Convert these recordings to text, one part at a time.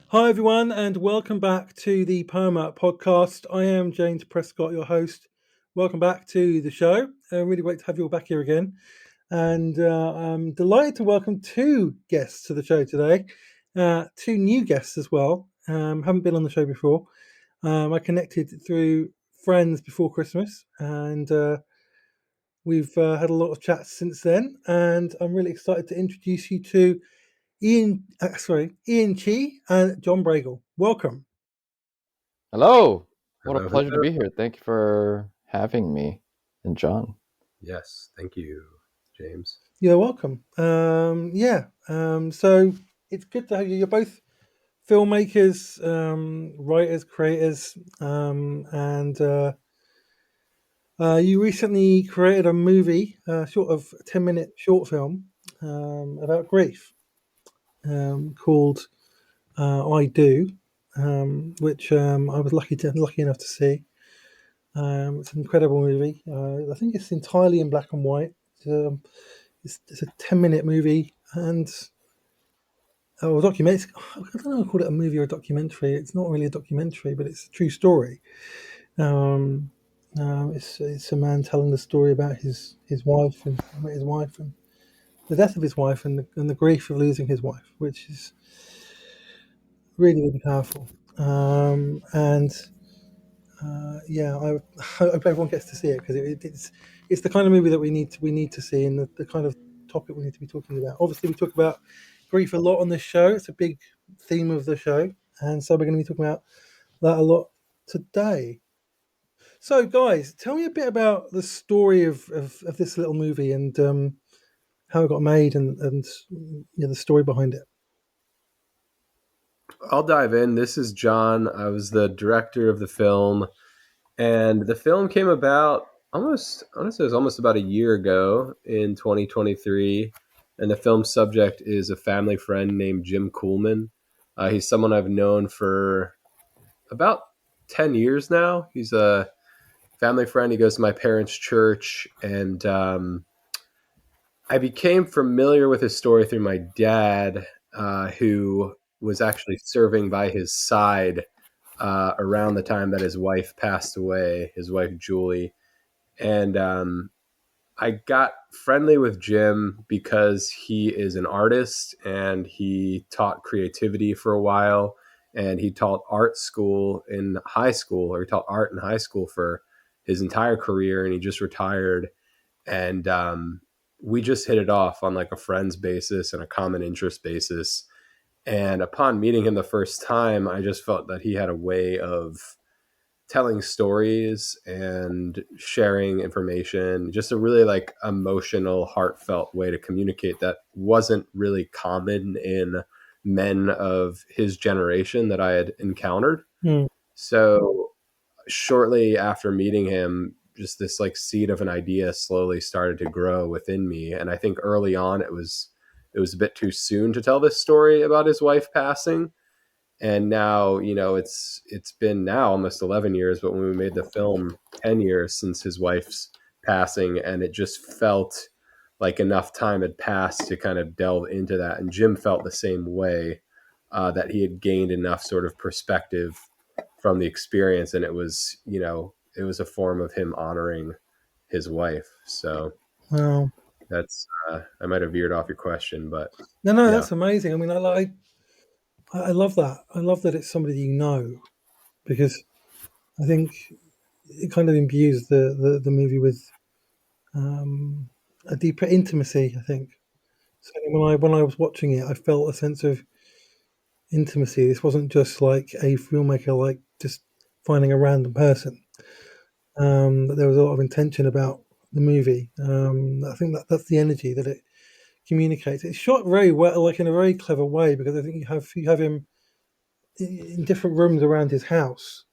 Hi, everyone, and welcome back to the Poema podcast. I am James Prescott, your host. Welcome back to the show. Really great to have you all back here again. And I'm delighted to welcome two guests to the show today, two new guests as well. Haven't been on the show before. I connected through friends before Christmas, and we've had a lot of chats since then. And I'm really excited to introduce you to Ien Chi and Jon Bregel. Welcome. Hello. What a Hello, pleasure to hello. be here. Thank you for having me and John. Yes, thank you, James. You're welcome. So it's good to have you. You're both filmmakers, writers, creators, and you recently created a movie, sort of 10-minute short film about grief, called "I Do," which I was lucky enough to see. It's an incredible movie. I think it's entirely in black and white. It's a 10-minute movie, and oh, documentary. I don't know if I call it a movie or a documentary. It's not really a documentary, but it's a true story. Um, it's a man telling the story about his wife and the death of his wife and the grief of losing his wife, which is really really powerful. And Yeah, I hope everyone gets to see it because it's the kind of movie that we need to see, and the kind of topic we need to be talking about. Obviously, we talk about grief a lot on this show. It's a big theme of the show, and so we're going to be talking about that a lot today. So, guys, tell me a bit about the story of this little movie and how it got made and the story behind it. I'll dive in. This is John. I was the director of the film, and the film came about honestly, it was almost about a year ago in 2023. And the film subject is a family friend named Jim Coolman. He's someone I've known for about 10 years now. He's a family friend. He goes to my parents' church, and I became familiar with his story through my dad, who was actually serving by his side around the time that his wife passed away, his wife Julie. And I got friendly with Jim because he is an artist and he taught creativity for a while. And he taught art school in high school, or he taught art in high school for his entire career. And he just retired. And we just hit it off on like a friends basis and a common interest basis. And upon meeting him the first time, I just felt that he had a way of telling stories and sharing information, just a really like emotional, heartfelt way to communicate that wasn't really common in men of his generation that I had encountered. Hmm. So shortly after meeting him, just this like seed of an idea slowly started to grow within me. And I think early on it was a bit too soon to tell this story about his wife passing. And now, it's been now almost 11 years, but when we made the film, 10 years since his wife's passing, and it just felt like enough time had passed to kind of delve into that. And Jim felt the same way, that he had gained enough sort of perspective from the experience, and it was a form of him honoring his wife. So Wow. that's I might have veered off your question, but No, yeah. that's amazing. I mean, I love that. I love that it's somebody you know because I think it kind of imbues the movie with um, a deeper intimacy. I think so. When I was watching it, I felt a sense of intimacy. This wasn't just like a filmmaker like just finding a random person. But there was a lot of intention about the movie. I think that's the energy that it communicates. It's shot very well, like in a very clever way, because I think you have him in different rooms around his house,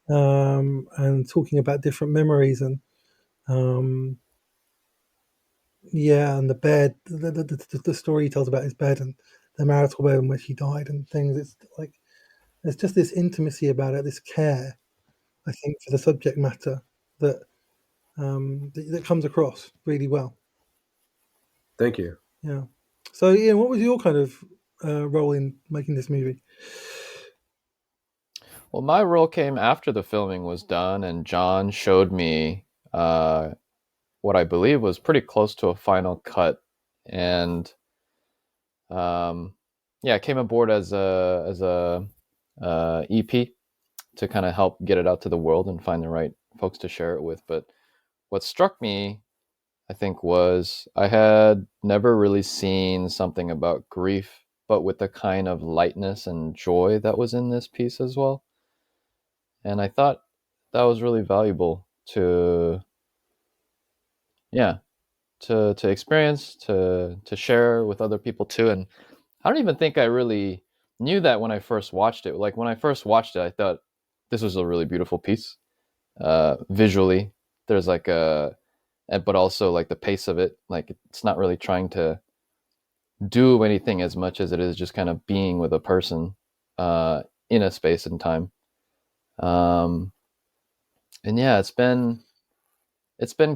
and talking about different memories um, and the bed, the story he tells about his bed and the marital bed in which he died and things. It's like there's just this intimacy about it, this care, I think, for the subject matter that that comes across really well. Thank you. Yeah. So, Ian, what was your kind of role in making this movie? Well, my role came after the filming was done, and Jon showed me uh, what I believe was pretty close to a final cut, and um, yeah, I came aboard as a EP to kind of help get it out to the world and find the right folks to share it with. But what struck me, I think, was I had never really seen something about grief, but with the kind of lightness and joy that was in this piece as well. And I thought that was really valuable to, yeah, to experience, to share with other people too. And I don't even think I really knew that when I first watched it. Like when I first watched it, I thought this was a really beautiful piece. Visually, there's like a, but also like the pace of it. Like it's not really trying to do anything as much as it is just kind of being with a person uh, in a space and time. Um, and yeah, it's been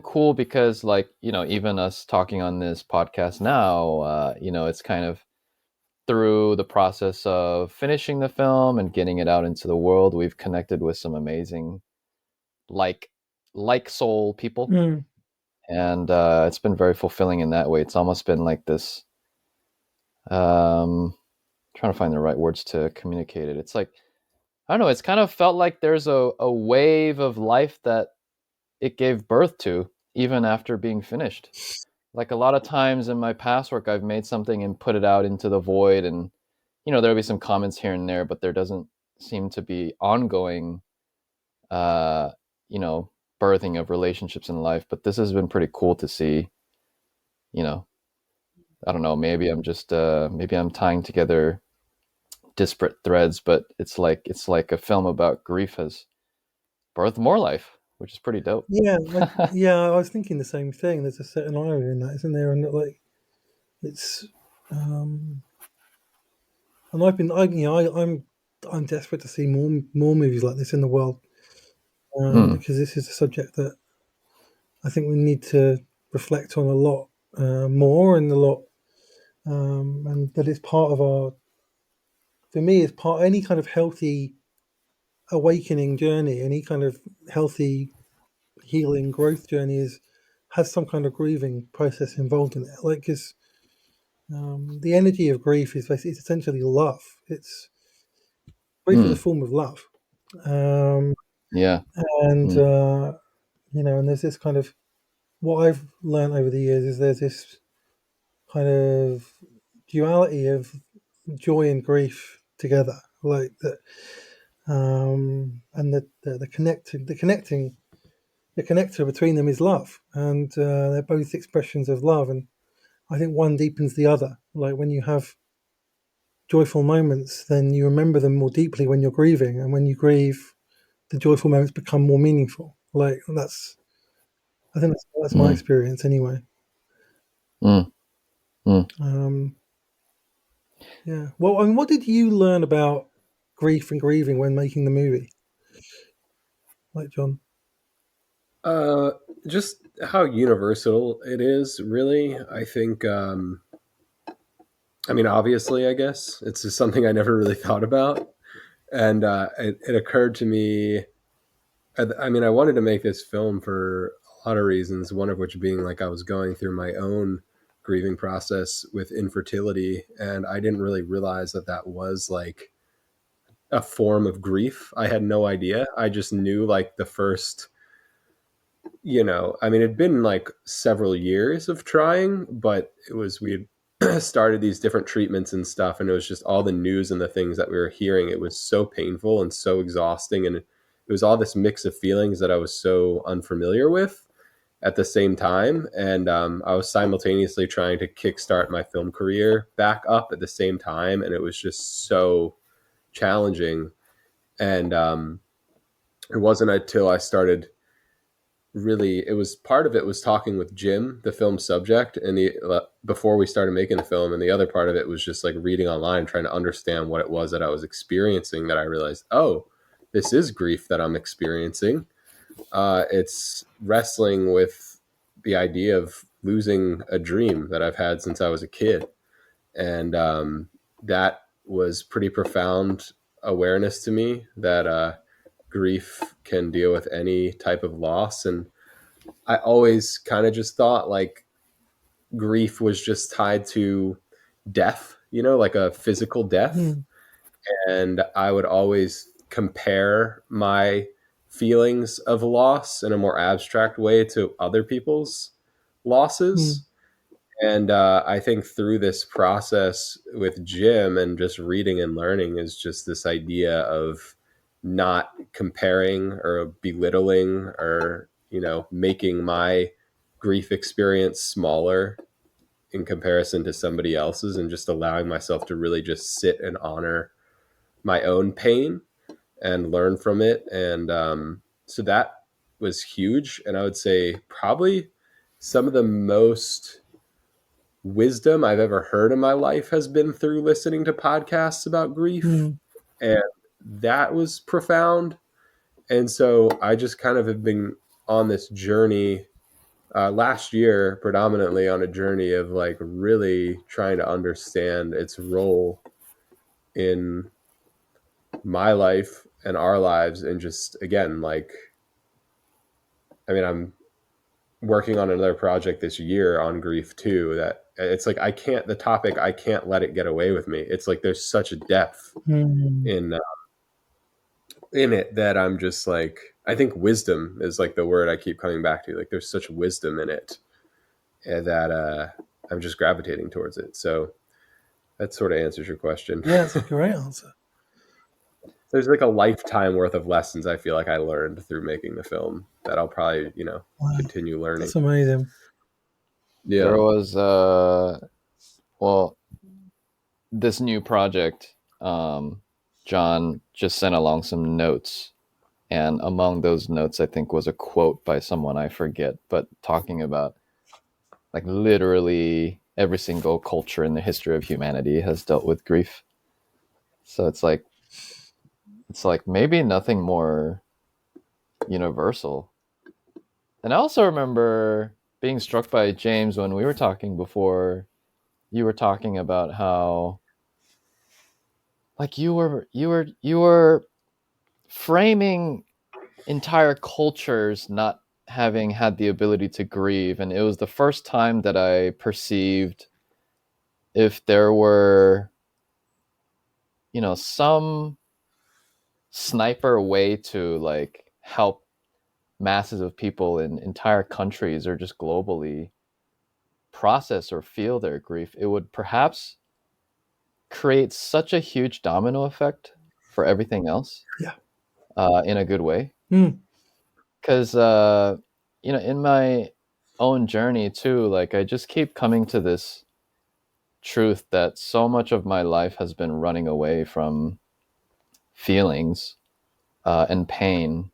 cool because like even us talking on this podcast now, it's kind of through the process of finishing the film and getting it out into the world, we've connected with some amazing like like soul people, Mm. and it's been very fulfilling in that way. It's almost been like this. Trying to find the right words to communicate it. It's like I don't know. It's kind of felt like there's a wave of life that it gave birth to, even after being finished. Like a lot of times in my past work, I've made something and put it out into the void, and there'll be some comments here and there, but there doesn't seem to be ongoing, uh, you know, birthing of relationships in life. But this has been pretty cool to see. You know, I don't know. Maybe I'm tying together disparate threads, but it's like a film about grief has birthed more life, which is pretty dope. Yeah, yeah. I was thinking the same thing. There's a certain irony in that, isn't there? And like, it's, um, and I've been, I'm desperate to see more movies like this in the world, Mm, because this is a subject that I think we need to reflect on a lot more and a lot, and that it's part of our, for me, it's part any kind of healthy awakening journey, any kind of healthy healing growth journey is has some kind of grieving process involved in it. Like, because the energy of grief is basically, it's essentially love. It's grief is a mm, form of love, um, yeah. and Mm, and there's this kind of, what I've learned over the years is there's this kind of duality of joy and grief together, like that, and the connector between them is love, and they're both expressions of love, and I think one deepens the other. Like when you have joyful moments, then you remember them more deeply when you're grieving, and when you grieve, the joyful moments become more meaningful. Like I think that's my mm, experience anyway. mm, mm. Um, yeah. Well, I mean, what did you learn about grief and grieving when making the movie, like John? Uh, just how universal it is, really. I think, I mean, obviously, I guess it's just something I never really thought about. And it occurred to me, I mean, I wanted to make this film for a lot of reasons, one of which being like I was going through my own grieving process with infertility. And I didn't really realize that that was like a form of grief. I had no idea. I just knew like the first, I mean, it'd been like several years of trying, but we had started these different treatments and stuff, and it was just all the news and the things that we were hearing. It was so painful and so exhausting, and it was all this mix of feelings that I was so unfamiliar with at the same time. And I was simultaneously trying to kickstart my film career back up at the same time, and it was just so challenging. And it wasn't until I started really, it was part of it was talking with Jim, the film subject, and the before we started making the film, and the other part of it was just like reading online, trying to understand what it was that I was experiencing. That I realized, oh, this is grief that I'm experiencing. It's wrestling with the idea of losing a dream that I've had since I was a kid, and that was pretty profound. awareness to me that grief can deal with any type of loss. And I always kind of just thought like grief was just tied to death, like a physical death. Mm. And I would always compare my feelings of loss in a more abstract way to other people's Mm. losses. And I think through this process with Jim and just reading and learning is just this idea of not comparing or belittling or, making my grief experience smaller in comparison to somebody else's, and just allowing myself to really just sit and honor my own pain and learn from it. And so that was huge. And I would say probably some of the most wisdom I've ever heard in my life has been through listening to podcasts about grief. Mm. And that was profound. And so I just kind of have been on this journey last year, predominantly on a journey of like really trying to understand its role in my life and our lives. And just again, like, I mean, I'm working on another project this year on grief too, that it's like the topic, I can't let it get away with me. It's like there's such a depth Mm. in it that I'm just like, I think wisdom is like the word I keep coming back to. Like there's such wisdom in it that I'm just gravitating towards it. So that sort of answers your question. Yeah, that's a great answer. There's like a lifetime worth of lessons I feel like I learned through making the film that I'll probably, Wow, continue learning. that's amazing. There Yeah. was well, this new project, Jon just sent along some notes, and among those notes I think was a quote by someone I forget, but talking about like literally every single culture in the history of humanity has dealt with grief. So it's like maybe nothing more universal. And I also remember being struck by James when we were talking before. You were talking about how like you were framing entire cultures not having had the ability to grieve, and it was the first time that I perceived if there were some sniper way to like help masses of people in entire countries or just globally process or feel their grief, it would perhaps create such a huge domino effect for everything else, Yeah. in a good way. Mm. Because in my own journey too, like I just keep coming to this truth that so much of my life has been running away from feelings, and pain,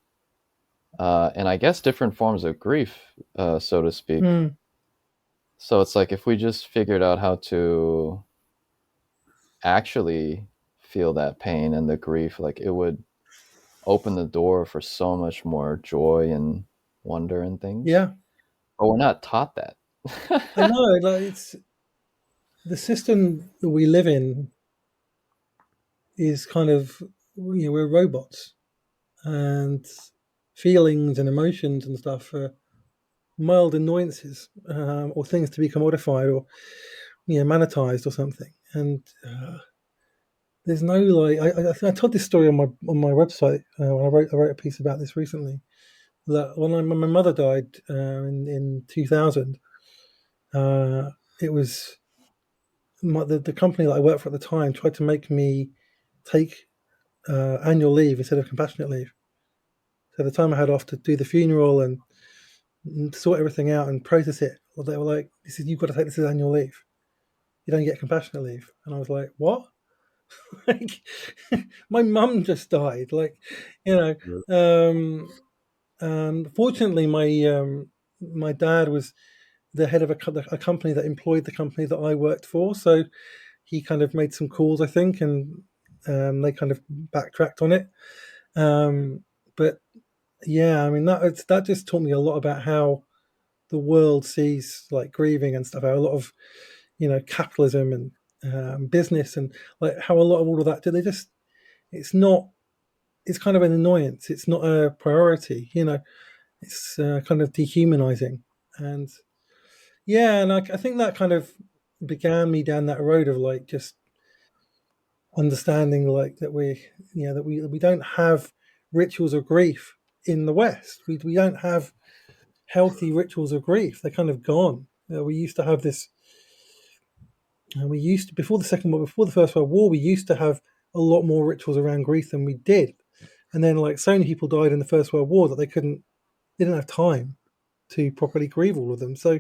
and I guess different forms of grief, so to speak. Mm. So it's like if we just figured out how to actually feel that pain and the grief, like it would open the door for so much more joy and wonder and things. Yeah, But we're not taught that. I know. Like it's the system that we live in is kind of we're robots, and feelings and emotions and stuff are mild annoyances, or things to be commodified or monetized or something. And there's no like I told this story on my website when I wrote a piece about this recently. That when my mother died in 2000, it was the company that I worked for at the time tried to make me take annual leave instead of compassionate leave. So the time I had off to do the funeral and sort everything out and process it, well, they were like, "This is you've got to take this as annual leave. You don't get compassionate leave." And I was like, "What?" Like, my mum just died. Like, you know. Fortunately, my dad was the head of a company that employed the company that I worked for, so he kind of made some calls, I think, and they kind of backtracked on it. But yeah, I mean that just taught me a lot about how the world sees like grieving and stuff. How a lot of capitalism and business and like how a lot of all of that do they just it's not. It's kind of an annoyance. It's not a priority. It's kind of dehumanizing, and yeah, and I think that kind of began me down that road of like just understanding like that we don't have rituals of grief in the West. We don't have healthy rituals of grief. They're kind of gone. We used to have this. We used to before the First World War, we used to have a lot more rituals around grief than we did. And then like so many people died in the First World War that they didn't have time to properly grieve all of them. So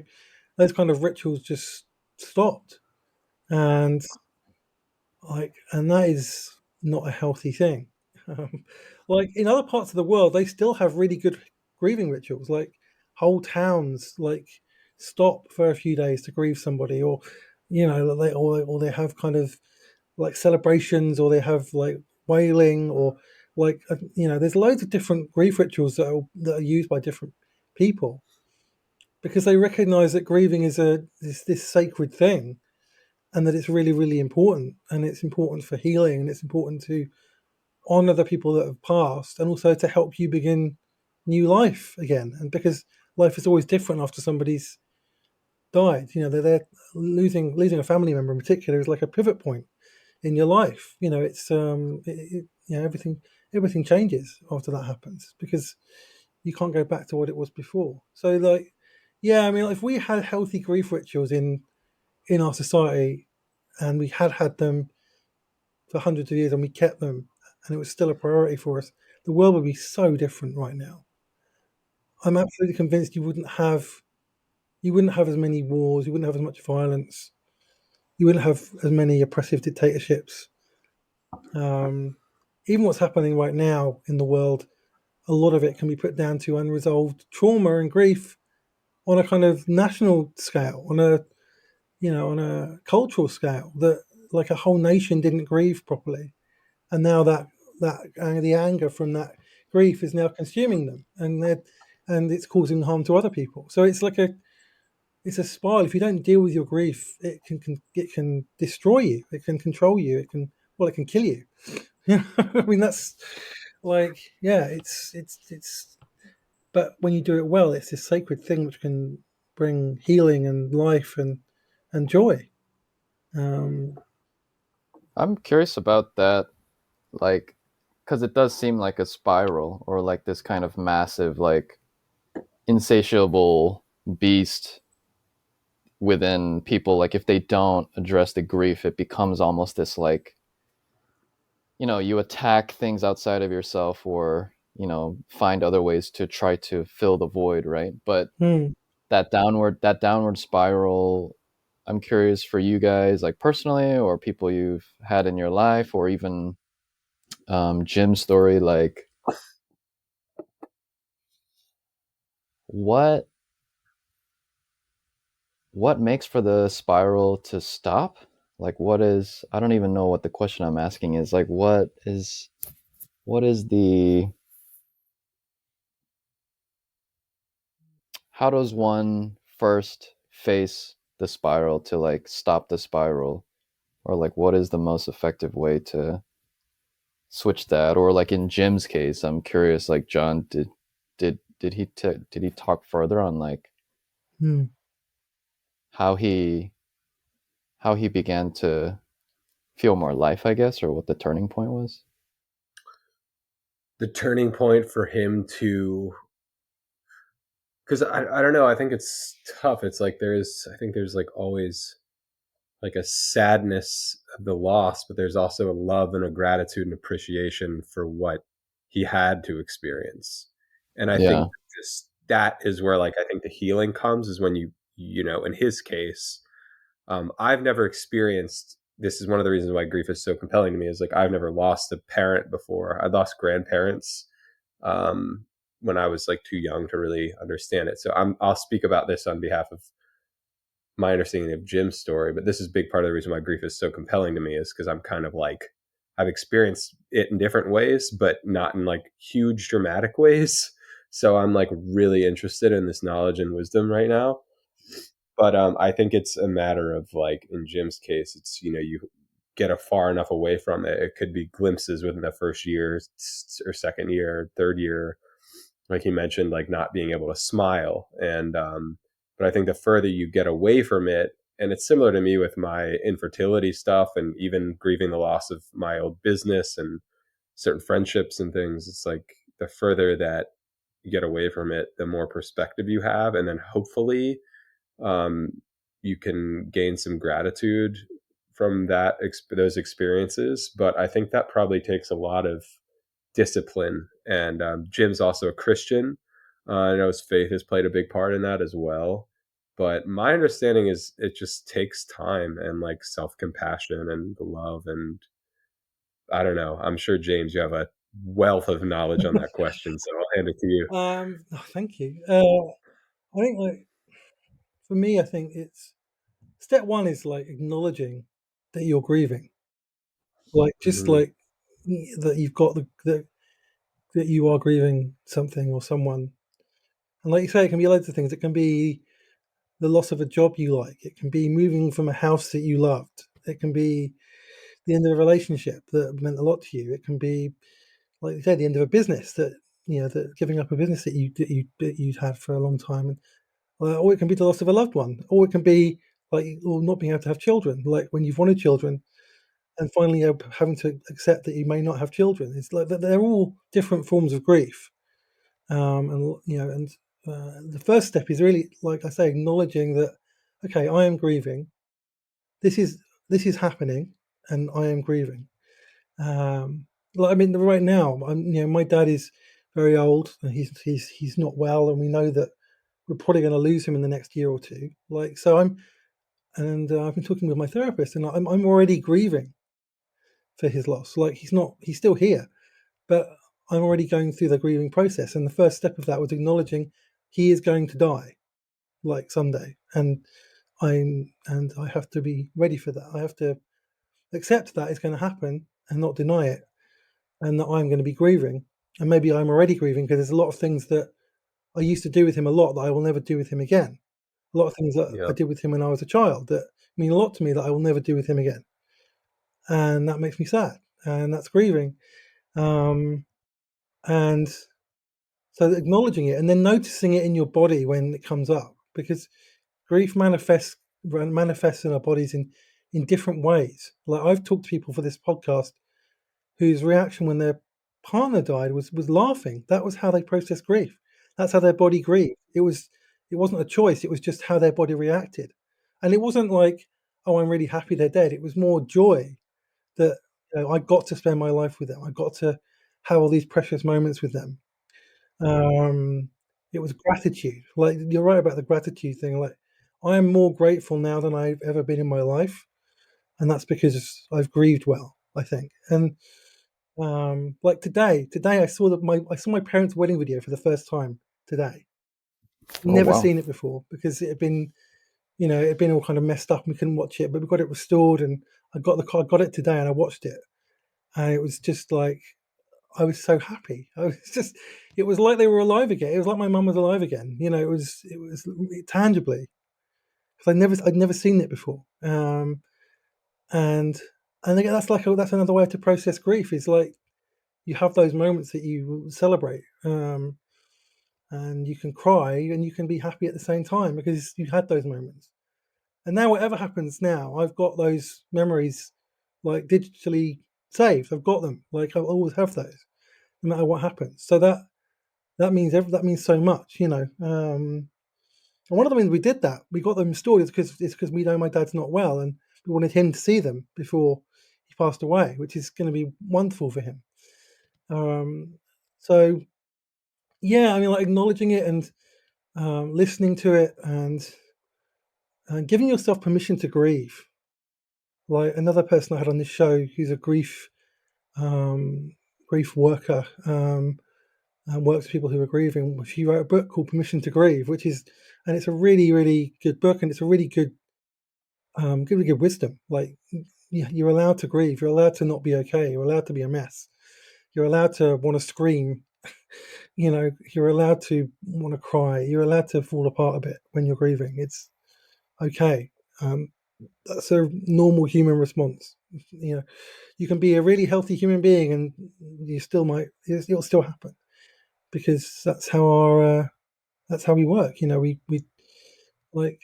those kind of rituals just stopped. And that is not a healthy thing. Like in other parts of the world, they still have really good grieving rituals. Like whole towns like stop for a few days to grieve somebody, or or they have kind of like celebrations, or they have like wailing, or like there's loads of different grief rituals that are used by different people because they recognize that grieving is this sacred thing, and that it's really really important, and it's important for healing, and it's important to honor the people that have passed, and also to help you begin new life again. And because life is always different after somebody's died, they're losing a family member in particular is like a pivot point in your life. It's everything changes after that happens because you can't go back to what it was before. So like, yeah, I mean, if we had healthy grief rituals in our society, and we had them for hundreds of years, and we kept them, and it was still a priority for us, the world would be so different right now. I'm absolutely convinced you wouldn't have as many wars, you wouldn't have as much violence, you wouldn't have as many oppressive dictatorships. Um, Even what's happening right now in the world, a lot of it can be put down to unresolved trauma and grief on a kind of national scale, on a cultural scale, that like a whole nation didn't grieve properly, and now the anger from that grief is now consuming them, and it's causing harm to other people. So it's a spiral. If you don't deal with your grief, it can destroy you. It can control you. It can kill you. I mean that's like, yeah, it's. But when you do it well, it's this sacred thing which can bring healing and life and joy. Um, I'm curious about that, like, because it does seem like a spiral or like this kind of massive, like, insatiable beast within people. Like, if they don't address the grief, it becomes almost this, like, you attack things outside of yourself, or, find other ways to try to fill the void, right? But hmm, that downward spiral, I'm curious for you guys, like personally, or people you've had in your life, or even Jim's story, like what what makes for the spiral to stop? Like, what is, I don't even know what the question I'm asking is. Like, what is the, how does one first face the spiral to like stop the spiral, or like what is the most effective way to switch that? Or like in Jim's case, I'm curious, like, Jon, did he talk further on like hmm. how he how he began to feel more life, I guess, or what the turning point was? The turning point for him to, because I don't know, I think it's tough. It's like I think there's like always like a sadness of the loss, but there's also a love and a gratitude and appreciation for what he had to experience. And I think Yeah. just that is where like I think the healing comes, is when in his case, I've never experienced, this is one of the reasons why grief is so compelling to me, is like I've never lost a parent before. I lost grandparents um, when I was like too young to really understand it. So I'll speak about this on behalf of my understanding of Jim's story, but this is a big part of the reason why grief is so compelling to me, is because I'm kind of like, I've experienced it in different ways, but not in like huge dramatic ways. So I'm like really interested in this knowledge and wisdom right now. But I think it's a matter of like in Jim's case, it's get far enough away from it. It could be glimpses within the first year or second year, third year, like you mentioned, like not being able to smile. And but I think the further you get away from it, and it's similar to me with my infertility stuff and even grieving the loss of my old business and certain friendships and things, it's like the further that you get away from it, the more perspective you have, and then hopefully um, you can gain some gratitude from those experiences. But I think that probably takes a lot of discipline. And Jim's also a Christian. I know his faith has played a big part in that as well. But my understanding is it just takes time and like self compassion and love. And I don't know. I'm sure, James, you have a wealth of knowledge on that question. So I'll hand it to you. Thank you. I think, like, for me, I think it's step one is like acknowledging that you're grieving, like just Mm-hmm. like that you've got that you are grieving something or someone. And like you say, it can be loads of things. It can be the loss of a job you like. It can be moving from a house that you loved. It can be the end of a relationship that meant a lot to you. It can be, like you said, the end of a business that that giving up a business that you'd had for a long time, and or it can be the loss of a loved one, or it can be like or not being able to have children, like when you've wanted children and finally having to accept that you may not have children. It's like that they're all different forms of grief, and the first step is really, like I say, acknowledging that okay, I am grieving. This is this is happening, and I am grieving. Like I mean, right now, my dad is very old, and he's not well, and we know that we're probably going to lose him in the next year or two. Like so, I've been talking with my therapist, and I'm already grieving for his loss. Like he's still here, but I'm already going through the grieving process, and the first step of that was acknowledging he is going to die, like someday, and I have to be ready for that. I have to accept that it's going to happen and not deny it, and that I'm going to be grieving. And maybe I'm already grieving because there's a lot of things that I used to do with him a lot that I will never do with him again. A lot of things that I Yeah. did with him when I was a child that mean a lot to me that I will never do with him again. And that makes me sad. And that's grieving. Um, and so acknowledging it and then noticing it in your body when it comes up, because grief manifests in our bodies in different ways. Like I've talked to people for this podcast whose reaction when their partner died was laughing. That was how they processed grief. That's how their body grieved. It wasn't a choice. It was just how their body reacted, and it wasn't like, oh, I'm really happy they're dead. It was more joy that I got to spend my life with them. I got to have all these precious moments with them. Um, it was gratitude. Like you're right about the gratitude thing. Like I am more grateful now than I've ever been in my life, and that's because I've grieved well, I think. And like today I saw my parents' wedding video for the first time today. Oh Never wow. seen it before because it had been all kind of messed up and we couldn't watch it, but we got it restored and I got it today and I watched it, and it was just like I was so happy. It was like they were alive again. It was like my mum was alive again. It was tangibly, because I'd never seen it before. And again, that's another way to process grief. Is like you have those moments that you celebrate, and you can cry and you can be happy at the same time because you had those moments. And now, whatever happens now, I've got those memories like digitally saved. I've got them. Like I always have those, no matter what happens. So that means so much. And one of the reasons we did that, we got them restored, is because we know my dad's not well, and we wanted him to see them before he passed away, which is going to be wonderful for him. Um, so yeah, I mean, like acknowledging it and listening to it and giving yourself permission to grieve. Like another person I had on this show, who's a um, grief worker, and works with people who are grieving. She wrote a book called Permission to Grieve, and it's a really, really good book, and it's a really really good wisdom. Like you're allowed to grieve, you're allowed to not be okay, you're allowed to be a mess, you're allowed to want to scream. You're allowed to want to cry, you're allowed to fall apart a bit when you're grieving. It's okay. that's a normal human response. You know, you can be a really healthy human being, and it'll still happen, because that's how we work. You know, we like,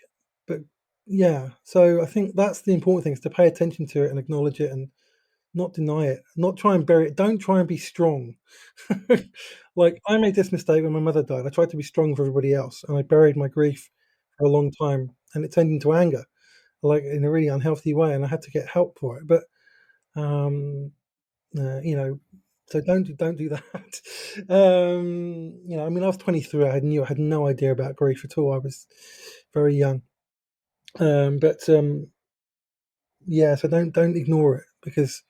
but yeah. So I think that's the important thing, is to pay attention to it and acknowledge it, and not deny it, not try and bury it. Don't try and be strong. Like, I made this mistake when my mother died. I tried to be strong for everybody else, and I buried my grief for a long time, and it turned into anger, like in a really unhealthy way, and I had to get help for it. But um, you know, so don't do that. You know, I mean, I was 23. I had no idea about grief at all. I was very young. But yeah, so don't ignore it, because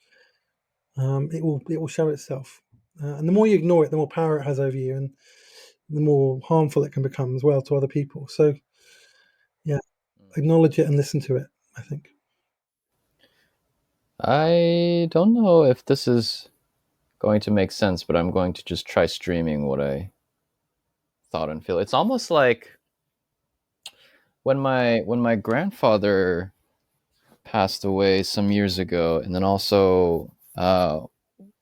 it will show itself, and the more you ignore it, the more power it has over you, and the more harmful it can become as well to other people. So yeah, acknowledge it and listen to it, I think. I don't know if this is going to make sense, but I'm going to just try streaming what I thought and feel. It's almost like when my grandfather passed away some years ago, and then also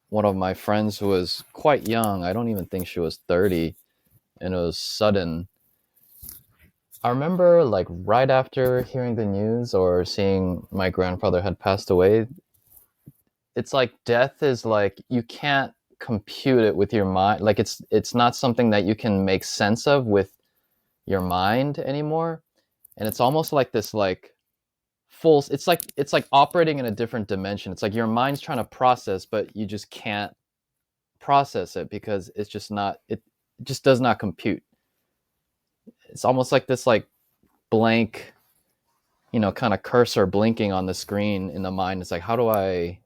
one of my friends who was quite young. I don't even think she was 30, and it was sudden. I remember, like, right after hearing the news or seeing my grandfather had passed away, it's like death is like you can't compute it with your mind. Like, it's not something that you can make sense of with your mind anymore. And it's almost like this, like, full, it's like operating in a different dimension. It's like your mind's trying to process, but you just can't process it because it's just not, it just does not compute. It's almost like this, like, blank, kind of cursor blinking on the screen in the mind. It's like, how do I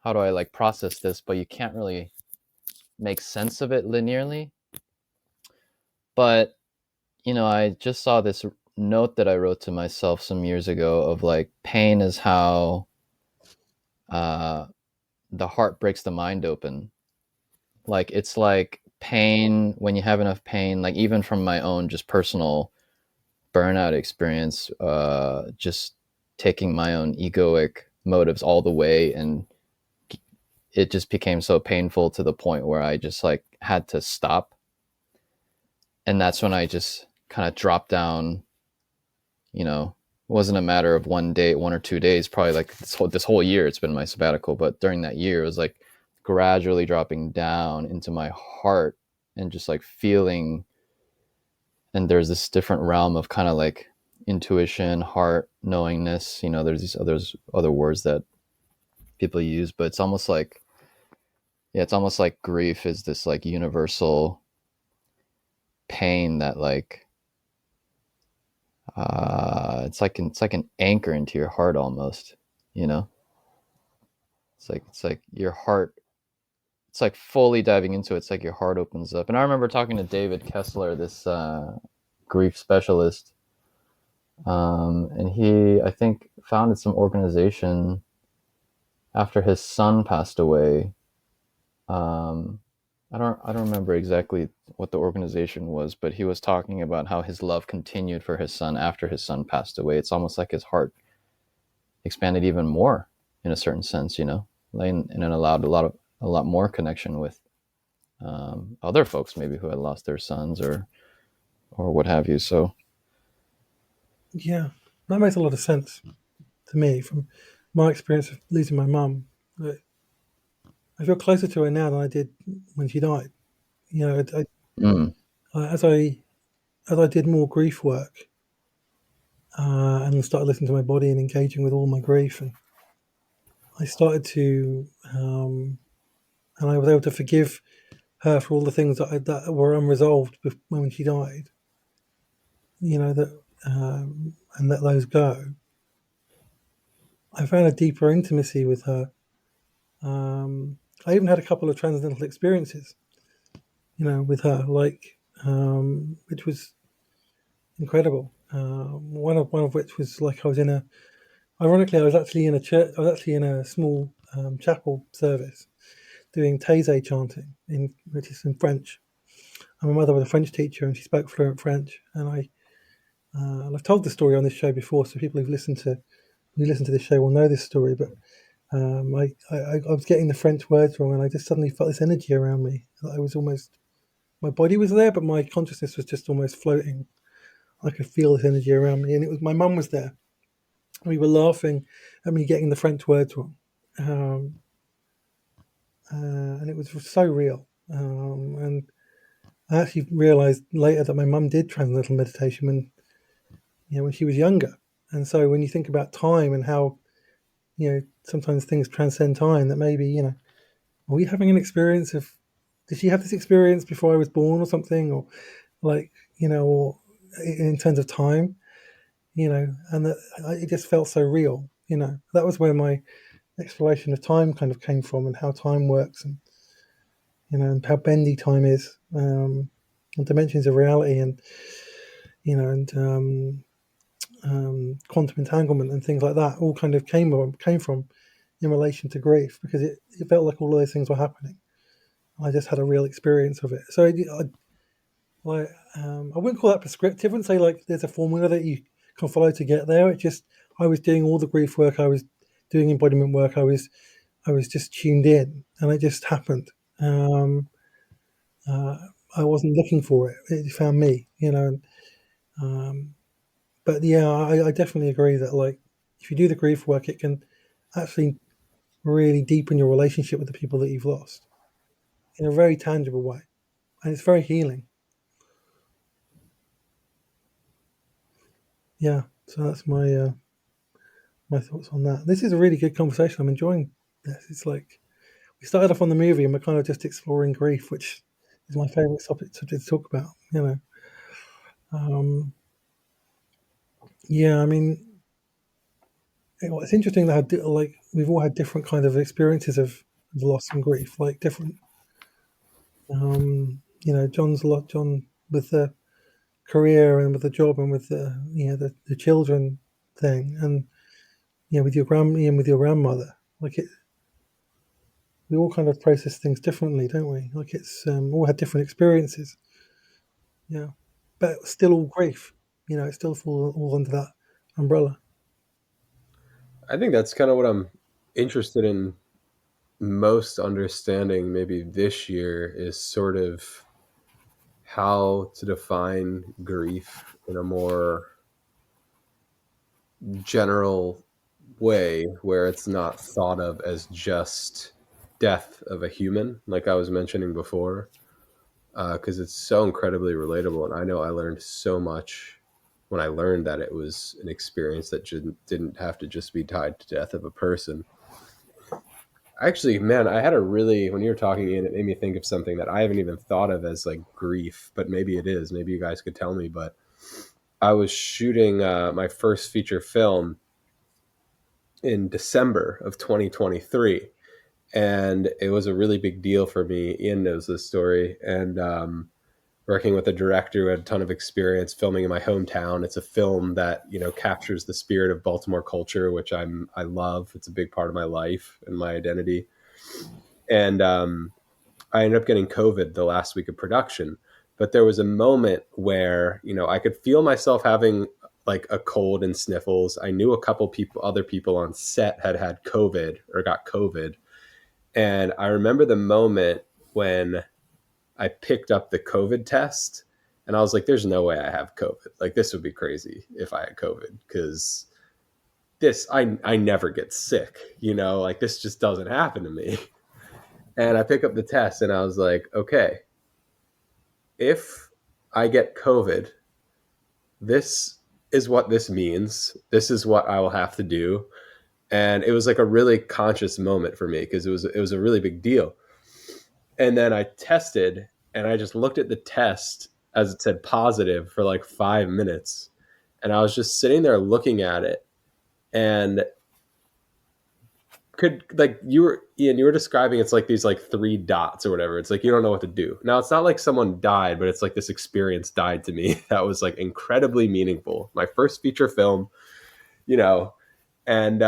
like process this? But you can't really make sense of it linearly. But I just saw this note that I wrote to myself some years ago of, like, pain is how uh, the heart breaks the mind open. Like, it's like pain, when you have enough pain, like, even from my own just personal burnout experience, just taking my own egoic motives all the way, and it just became so painful to the point where I just, like, had to stop. And that's when I just kind of dropped down. It wasn't a matter of 1 day, 1 or 2 days, probably like this whole year. It's been my sabbatical, but during that year, it was like gradually dropping down into my heart and just, like, feeling. And there's this different realm of kind of like intuition, heart, knowingness. There's these other words that people use, but it's almost like, yeah, it's almost like grief is this, like, universal pain that, like, it's like an anchor into your heart almost. You know, it's like your heart. It's like fully diving into it. It's like your heart opens up. And I remember talking to David Kessler, this grief specialist, and he, I think, founded some organization after his son passed away. Um, I don't remember exactly what the organization was, but he was talking about how his love continued for his son after his son passed away. It's almost like his heart expanded even more in a certain sense, and it allowed a lot more connection with other folks maybe who had lost their sons or what have you. So Yeah, that makes a lot of sense to me from my experience of losing my mum. I feel closer to her now than I did when she died. You know, mm, as I did more grief work, and started listening to my body and engaging with all my grief, and I started to, and I was able to forgive her for all the things that were unresolved when she died. You know that, and let those go. I found a deeper intimacy with her. I even had a couple of transcendental experiences, with her, like, which was incredible. One of which was like, ironically, I was actually in a church. I was actually in a small chapel service doing Taizé chanting, which is in French. And my mother was a French teacher, and she spoke fluent French. And I've told the story on this show before, so people who've listened to you listen to this show will know this story, but I was getting the French words wrong, and I just suddenly felt this energy around me. I was almost, my body was there, but my consciousness was just almost floating. I could feel this energy around me, and it was my mum was there. We were laughing at me getting the French words wrong, um, and it was so real. And I actually realised later that my mum did transcendental meditation when she was younger. And so when you think about time and how sometimes things transcend time, that maybe are we having an experience of, did she have this experience before I was born or something, or like or in terms of time, and that it just felt so real. That was where my exploration of time kind of came from, and how time works, and and how bendy time is, and dimensions of reality, and and quantum entanglement and things like that all kind of came from in relation to grief, because it felt like all of those things were happening. I just had a real experience of it. So I wouldn't call that prescriptive. I wouldn't say like there's a formula that you can follow to get there. It just, I was doing all the grief work. I was doing embodiment work. I was just tuned in, and it just happened. Uh, I wasn't looking for it. It found me, Um, but yeah, I definitely agree that like if you do the grief work, it can actually really deepen your relationship with the people that you've lost in a very tangible way, and it's very healing. Yeah, so that's my thoughts on that. This is a really good conversation. I'm enjoying this. It's like we started off on the movie, and we're kind of just exploring grief, which is my favorite topic to talk about. Um, yeah, I mean, it's interesting that like we've all had different kind of experiences of loss and grief, like different. John's a lot. John with the career and with the job and with the children thing, and with your with your grandmother, like it. We all kind of process things differently, don't we? Like it's all had different experiences. Yeah, but still all grief. It still falls all under that umbrella. I think that's kind of what I'm interested in most understanding maybe this year is sort of how to define grief in a more general way where it's not thought of as just death of a human, like I was mentioning before, because it's so incredibly relatable. And I know I learned so much when I learned that it was an experience that didn't have to just be tied to death of a person. Actually, man, I had a really, when you were talking, Ian, it made me think of something that I haven't even thought of as like grief, but maybe it is. Maybe you guys could tell me. But I was shooting my first feature film in December of 2023, and it was a really big deal for me. Ian knows this story, and working with a director who had a ton of experience filming in my hometown. It's a film that captures the spirit of Baltimore culture, which I love. It's a big part of my life and my identity. And I ended up getting COVID the last week of production. But there was a moment where I could feel myself having like a cold and sniffles. I knew a couple other people on set had COVID or got COVID, and I remember the moment when I picked up the COVID test, and I was like, there's no way I have COVID. Like, this would be crazy if I had COVID, because I never get sick, like this just doesn't happen to me. And I pick up the test and I was like, okay, if I get COVID, this is what this means. This is what I will have to do. And it was like a really conscious moment for me, because it was a really big deal. And then I tested, and I just looked at the test as it said positive for like 5 minutes. And I was just sitting there looking at it, and could, like, Ian, you were describing, it's like these like three dots or whatever. It's like you don't know what to do. Now, it's not like someone died, but it's like this experience died to me that was like incredibly meaningful. My first feature film, you know, and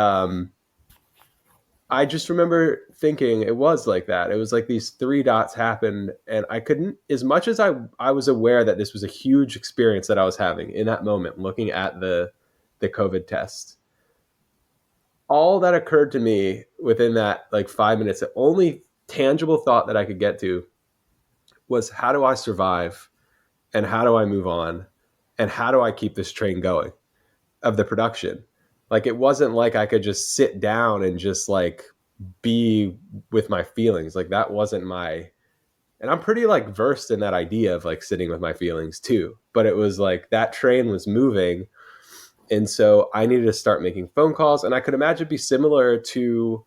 I just remember thinking it was like that. It was like these three dots happened, and I couldn't, as much as I was aware that this was a huge experience that I was having in that moment, looking at the COVID test. all that occurred to me within that like 5 minutes, the only tangible thought that I could get to was, how do I survive, and how do I move on, and how do I keep this train going of the production? Like, it wasn't like I could just sit down and just like be with my feelings. Like, that wasn't my, and I'm pretty like versed in that idea of like sitting with my feelings too. But it was like that train was moving. And so I needed to start making phone calls. And I could imagine it'd be similar to,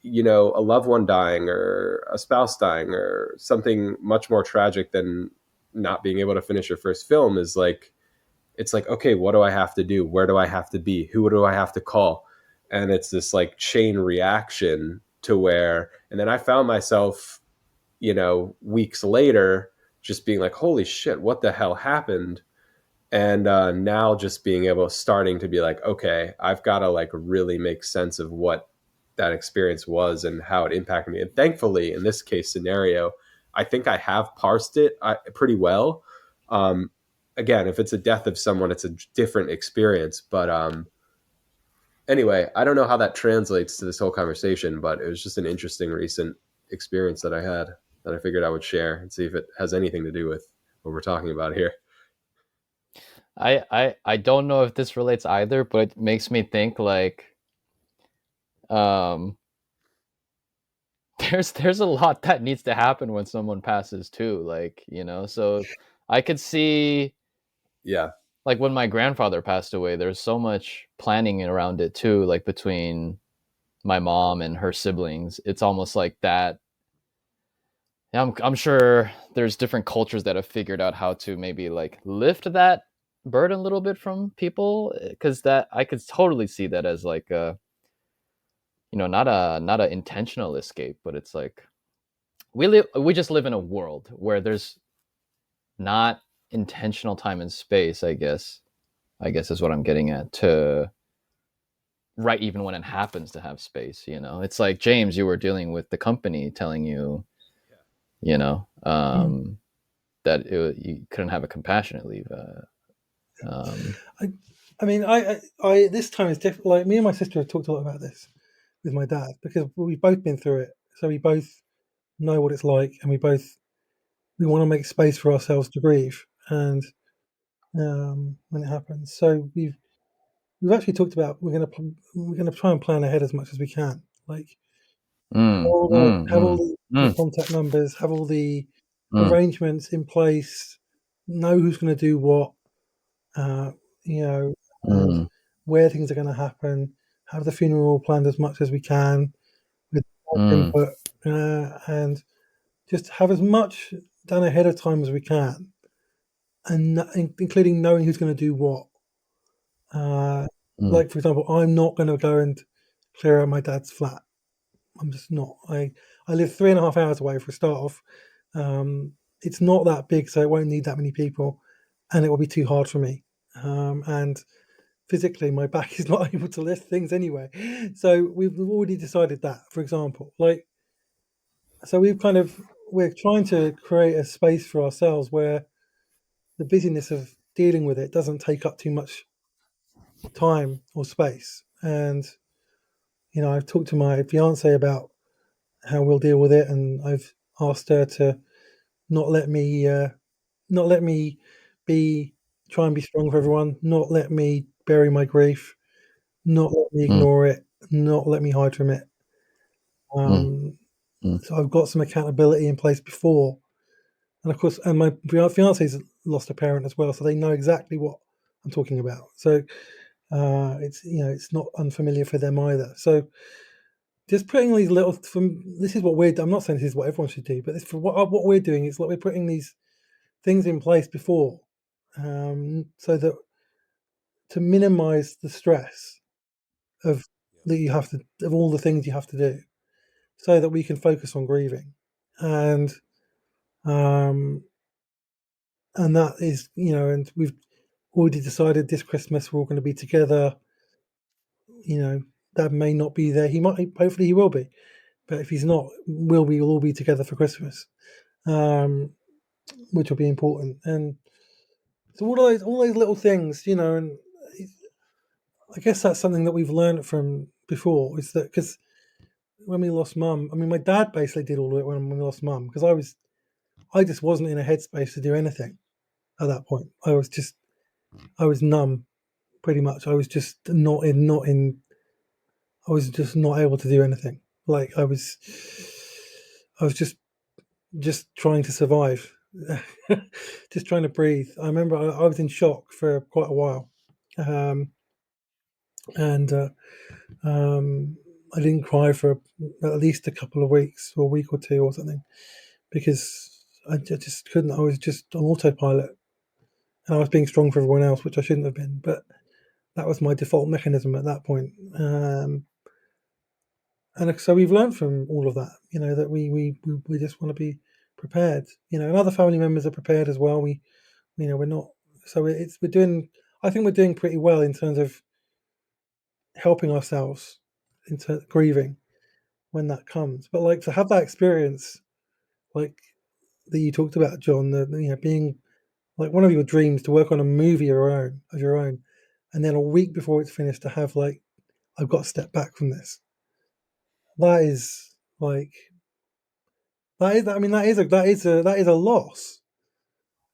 a loved one dying or a spouse dying or something much more tragic than not being able to finish your first film. Is like, it's like, okay, what do I have to do? Where do I have to be? Who do I have to call? And it's this like chain reaction to where, and then I found myself, weeks later, just being like, holy shit, what the hell happened? And now just being able, starting to be like, okay, I've got to like really make sense of what that experience was and how it impacted me. And thankfully, in this case scenario, I think I have parsed it pretty well. Um, Again, if it's a death of someone, it's a different experience. But anyway, I don't know how that translates to this whole conversation, but it was just an interesting recent experience that I had that I figured I would share and see if it has anything to do with what we're talking about here. I don't know if this relates either, but it makes me think like um there's a lot that needs to happen when someone passes too, like, so I could see, Yeah. like, when my grandfather passed away, there's so much planning around it too, like between my mom and her siblings. It's almost like that. Yeah, I'm sure there's different cultures that have figured out how to maybe like lift that burden a little bit from people, because that I could totally see that as like a, not a intentional escape, but it's like we just live in a world where there's not intentional time and space, I guess is what I'm getting at, to right, even when it happens, to have space. It's like, James, you were dealing with the company telling you, you know Mm. um that you couldn't have a compassionate leave. I, I mean, I this time is different. Like, me and my sister have talked a lot about this with my dad because we've both been through it, so we both know what it's like, and we want to make space for ourselves to grieve, and when it happens. So we've actually talked about we're gonna try and plan ahead as much as we can. Like, mm, mm, have all mm, the mm, contact numbers, have all the mm, arrangements in place, know who's going to do what, uh, you know, and mm, where things are going to happen. Have the funeral planned as much as we can with mm, input, and just have as much done ahead of time as we can, and including knowing who's going to do what. Uh, mm, like, for example, I'm not going to go and clear out my dad's flat. I'm just not. I live 3.5 hours away for a start off. It's not that big, so it won't need that many people, and it will be too hard for me. And physically, my back is not able to lift things anyway. So we've already decided that, for example. Like, so we're trying to create a space for ourselves where the busyness of dealing with it doesn't take up too much time or space. And I've talked to my fiance about how we'll deal with it, and I've asked her to not let me not let me be try and be strong for everyone, not let me bury my grief, not let me mm, ignore it, not let me hide from it. mm, Um, mm, so I've got some accountability in place before, and of course, and my fiance's lost a parent as well, so they know exactly what I'm talking about. So it's not unfamiliar for them either. So just putting these little from this is what we're. I'm not saying this is what everyone should do, but this for what we're doing is like we're putting these things in place before, so that to minimize the stress of that you have to of all the things you have to do, so that we can focus on grieving, and um, and that is and we've already decided this Christmas we're all going to be together. Dad may not be there. He might. Hopefully, he will be. But if he's not, we'll all be together for Christmas, um, which will be important. And so all those little things, and I guess that's something that we've learned from before, is that because when we lost mum, I mean, my dad basically did all of it when we lost mum, because I just wasn't in a headspace to do anything at that point. I was numb pretty much. I was just not able to do anything. Like I was just trying to survive, just trying to breathe. I remember I was in shock for quite a while, um, and I didn't cry for at least a couple of weeks or a week or two or something because just couldn't. I was just on autopilot, and I was being strong for everyone else, which I shouldn't have been. But that was my default mechanism at that point. And so we've learned from all of that, that we just want to be prepared, and other family members are prepared as well. We're not, so it's, we're doing, I think we're doing pretty well in terms of helping ourselves into grieving when that comes. But like to have that experience, like that you talked about, John, being like one of your dreams to work on a movie of your own, and then a week before it's finished to have like, I've got to step back from this. That is like, that is a loss.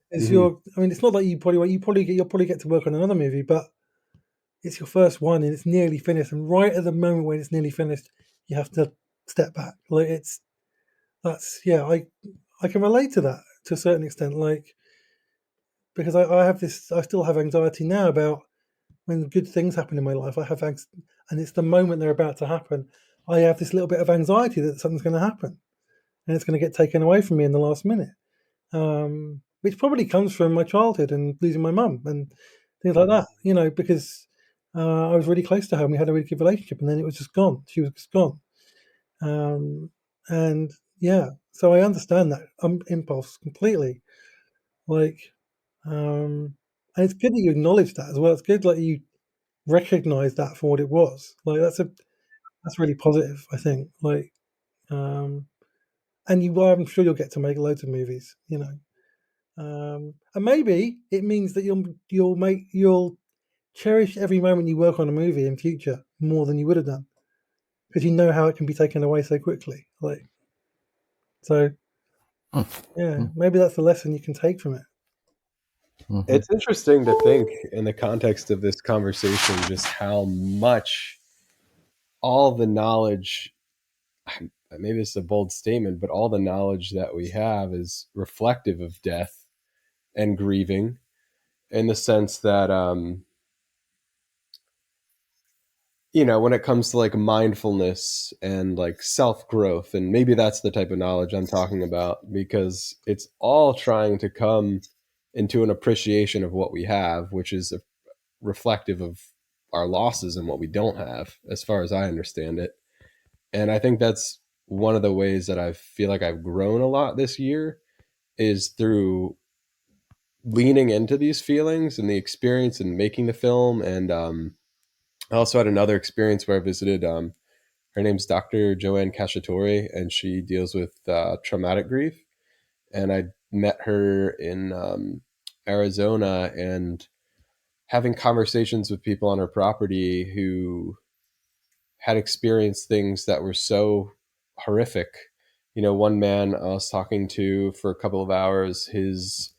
It's Hmm. your, I mean, it's not like you'll probably get to work on another movie, but it's your first one and it's nearly finished. And right at the moment when it's nearly finished, you have to step back. Like yeah, I can relate to that to a certain extent. Like because I still have anxiety now about when good things happen in my life. And it's the moment they're about to happen. I have this little bit of anxiety that something's going to happen and it's going to get taken away from me in the last minute. Which probably comes from my childhood and losing my mum and things like that, because I was really close to her and we had a really good relationship and then it was just gone. She was just gone. Um, and yeah, so I understand that impulse completely. Like, and it's good that you acknowledge that as well. It's good like you recognize that for what it was. Like that's really positive, I think. Like, um, and I'm sure you'll get to make loads of movies, and maybe it means that you'll cherish every moment you work on a movie in future more than you would have done because you know how it can be taken away so quickly. Like so, yeah, maybe that's the lesson you can take from it. Mm-hmm. It's interesting to think in the context of this conversation just how much all the knowledge, maybe it's a bold statement, but all the knowledge that we have is reflective of death and grieving, in the sense that when it comes to like mindfulness and like self growth, and maybe that's the type of knowledge I'm talking about, because it's all trying to come into an appreciation of what we have, which is reflective of our losses and what we don't have, as far as I understand it. And I think that's one of the ways that I feel like I've grown a lot this year, is through leaning into these feelings and the experience and making the film. And I also had another experience where I visited. Her name's Dr. Joanne Cacciatore, and she deals with traumatic grief. And I met her in Arizona, and having conversations with people on her property who had experienced things that were so horrific. One man I was talking to for a couple of hours, his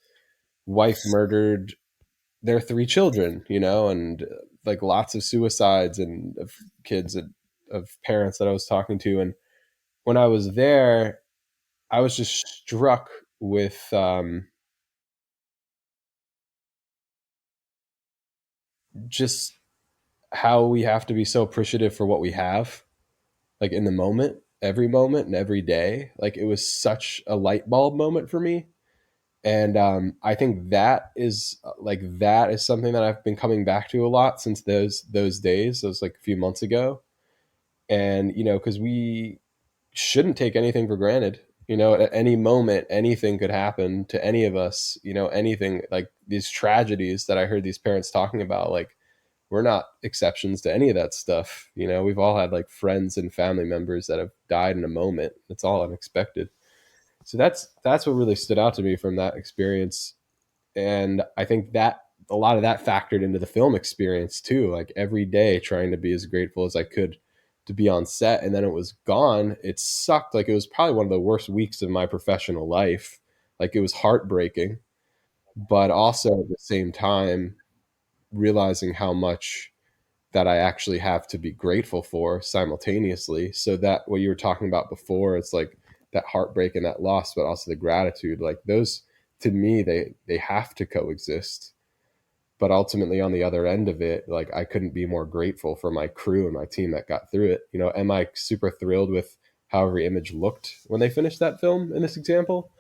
wife murdered their three children, and like lots of suicides and of kids and of parents that I was talking to. And when I was there, I was just struck with just how we have to be so appreciative for what we have, like in the moment and every day. Like it was such a light bulb moment for me. And I think that is something that I've been coming back to a lot since those days. Those like a few months ago. And because we shouldn't take anything for granted. At any moment, anything could happen to any of us. Anything like these tragedies that I heard these parents talking about, like we're not exceptions to any of that stuff. We've all had like friends and family members that have died in a moment. It's all unexpected. So that's what really stood out to me from that experience. And I think that a lot of that factored into the film experience too. Like every day trying to be as grateful as I could to be on set, and then it was gone. It sucked. Like it was probably one of the worst weeks of my professional life. Like it was heartbreaking, but also at the same time realizing how much that I actually have to be grateful for simultaneously. So that what you were talking about before, it's like that heartbreak and that loss, but also the gratitude. Like those to me, they have to coexist. But ultimately on the other end of it, like I couldn't be more grateful for my crew and my team that got through it. You know, am I super thrilled with how every image looked when they finished that film in this example?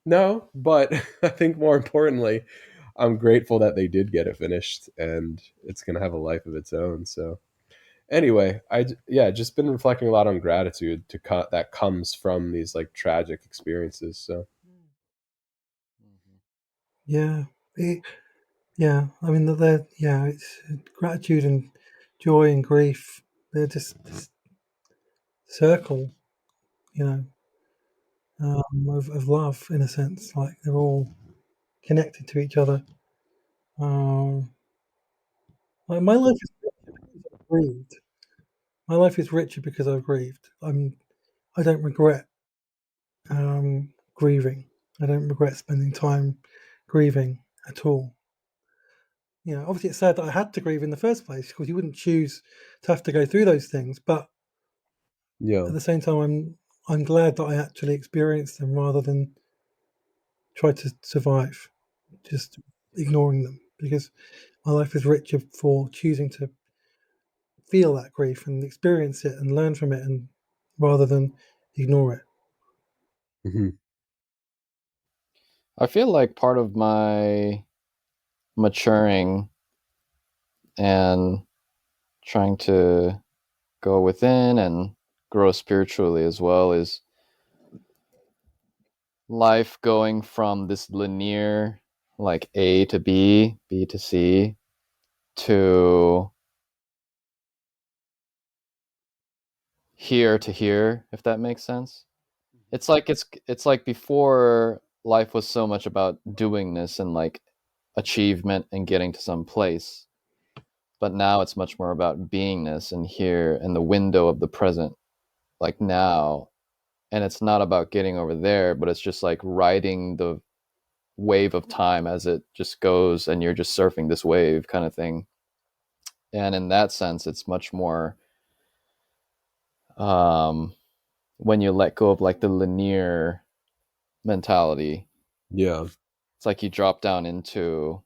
No, but I think more importantly, I'm grateful that they did get it finished and it's going to have a life of its own. So anyway, yeah, just been reflecting a lot on gratitude to that comes from these like tragic experiences. So Yeah, it, yeah. I mean, they're yeah. It's gratitude and joy and grief. They're just this circle, you know, of love in a sense. Like they're all connected to each other. Um, like my life is grieved. My life is richer because I've grieved. I don't regret grieving. I don't regret spending time grieving at all. You know, obviously it's sad that I had to grieve in the first place because you wouldn't choose to have to go through those things. But yeah. at the same time, I'm glad that I actually experienced them rather than try to survive, just ignoring them. Because my life is richer for choosing to feel that grief and experience it and learn from it, and rather than ignore it. Hmm. I feel like part of my maturing and trying to go within and grow spiritually as well is life going from this linear, like A to B, B to C, to here to here, if that makes sense. It's like before life was so much about doingness and like achievement and getting to some place, but now it's much more about beingness and here and the window of the present, like now. And it's not about getting over there, but it's just like riding the wave of time as it just goes and you're just surfing this wave kind of thing. And in that sense it's much more um when you let go of like the linear mentality, Yeah. it's like you drop down into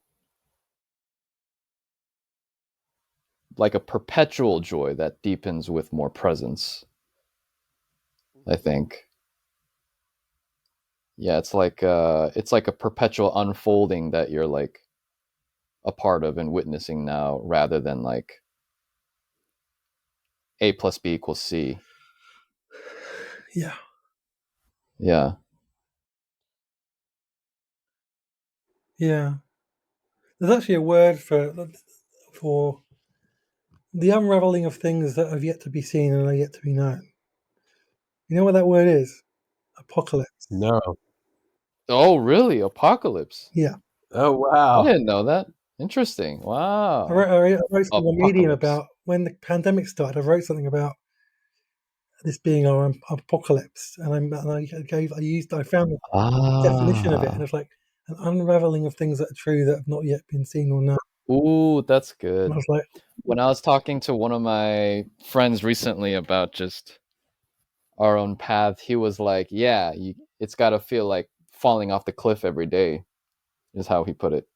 like a perpetual joy that deepens with more presence, I think. Yeah, it's like a perpetual unfolding that you're like a part of and witnessing now rather than like A plus B equals C. Yeah, Yeah. yeah. There's actually a word for the unraveling of things that have yet to be seen and are yet to be known. You know what that word is? Apocalypse. No. Oh, really? Apocalypse. Yeah. Oh I wow. didn't know that. Interesting. Wow. I wrote something on Medium Apocalypse. about when the pandemic started. I wrote something about this being our apocalypse, I found the definition of it, and Ah. it's like an unraveling of things that are true that have not yet been seen or known. Ooh, that's And I good. was like, When I was talking to one of my friends recently about just our own path, he was like, "Yeah, it's got to feel like falling off the cliff every day," is how he put it.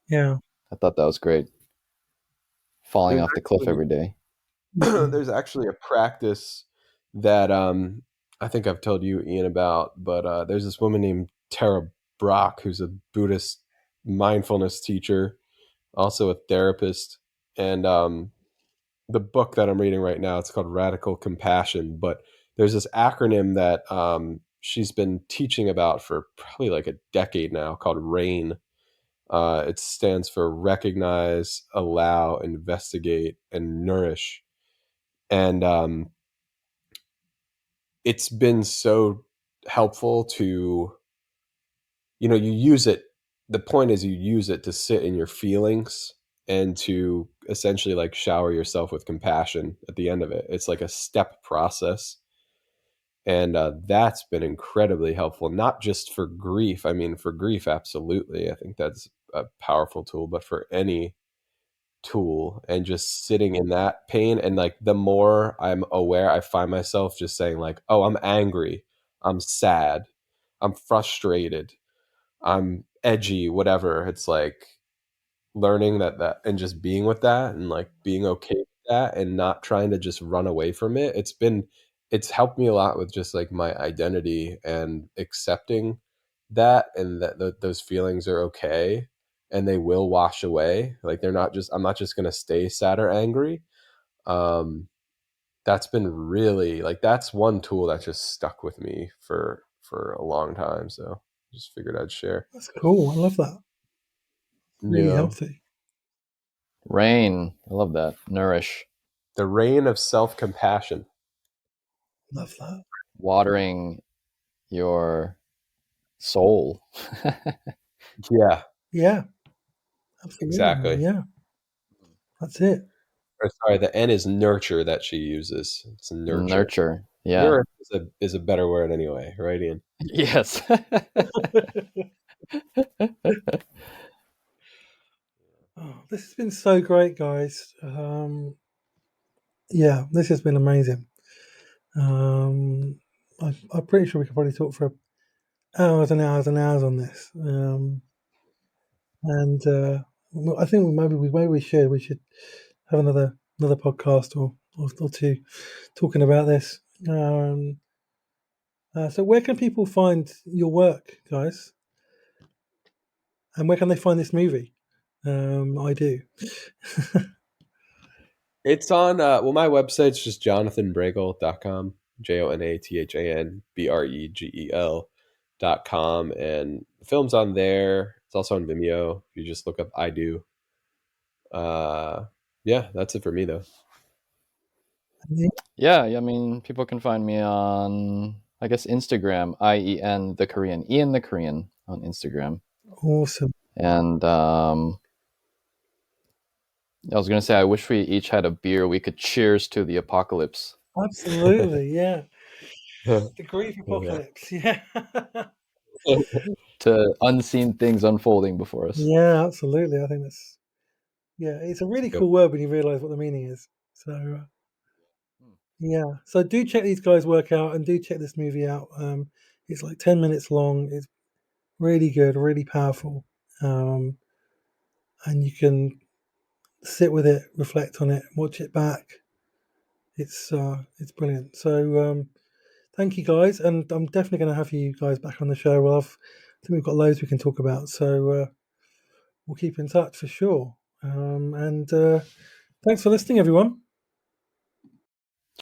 yeah, I thought that was great. Falling There's off the cliff actually every day. mm, there's actually a practice that I think I've told you, Ian, about, but there's this woman named Tara Brock who's a Buddhist mindfulness teacher, also a therapist, and the book that I'm reading right now, it's called Radical Compassion. But there's this acronym that she's been teaching about for probably like a decade now called RAIN. It stands for recognize, allow, investigate, and nourish. And it's been so helpful to, you know, you use it the point is you use it to sit in your feelings and to essentially like shower yourself with compassion at the end of it. It's like a step process. And that's been incredibly helpful, not just for grief. I mean, for grief, absolutely. I think that's a powerful tool, but for any tool and just sitting in that pain. And like the more I'm aware, I find myself just saying, like, oh, I'm angry, I'm sad, I'm frustrated, I'm edgy, whatever. It's like learning that and just being with that and like being okay with that and not trying to just run away from it. It's helped me a lot with just like my identity and accepting that, and that those feelings are okay and they will wash away. Like they're not just, I'm not just going to stay sad or angry. Um that's been really like, that's one tool that just stuck with me for a long time. So just figured I'd share. That's cool. I love that. Really Yeah. healthy. Rain. I love that. Nourish. The reign of self-compassion. Love that. Watering your soul. Yeah, Yeah, absolutely. exactly. Yeah, that's it. Or sorry, the N is nurture that she uses. It's nurture. Nurture. Yeah. Nourish is a better word anyway, right, Ian? Yes. Oh, this has been so great, guys. Yeah, this has been amazing. I'm pretty sure we could probably talk for hours and hours and hours on this. And I think maybe we should have another podcast or two talking about this. So where can people find your work, guys? And where can they find this movie? I do. It's on well, my website's just jonathanbregel.com, JONATHANBREGEL.com, and the film's on there. It's also on Vimeo. If you just look up I Do. Yeah, that's it for me though. Yeah, I mean, people can find me on, I guess, Instagram, IEN the Korean, Ien the Korean on Instagram. Awesome. And I was going to say, I wish we each had a beer we could cheers to the apocalypse. Absolutely, yeah. Yeah. The grief apocalypse, yeah. To unseen things unfolding before us. Yeah, absolutely. I think that's, yeah, it's a really Good. cool word when you realize what the meaning is. So, yeah. So do check these guys' work out and do check this movie out. It's like 10 minutes long. It's really good, really powerful. And you can sit with it, reflect on it, watch it back. It's brilliant. So thank you guys, and I'm definitely going to have you guys back on the show. Well, I think we've got loads we can talk about, so we'll keep in touch for sure. And thanks for listening, everyone.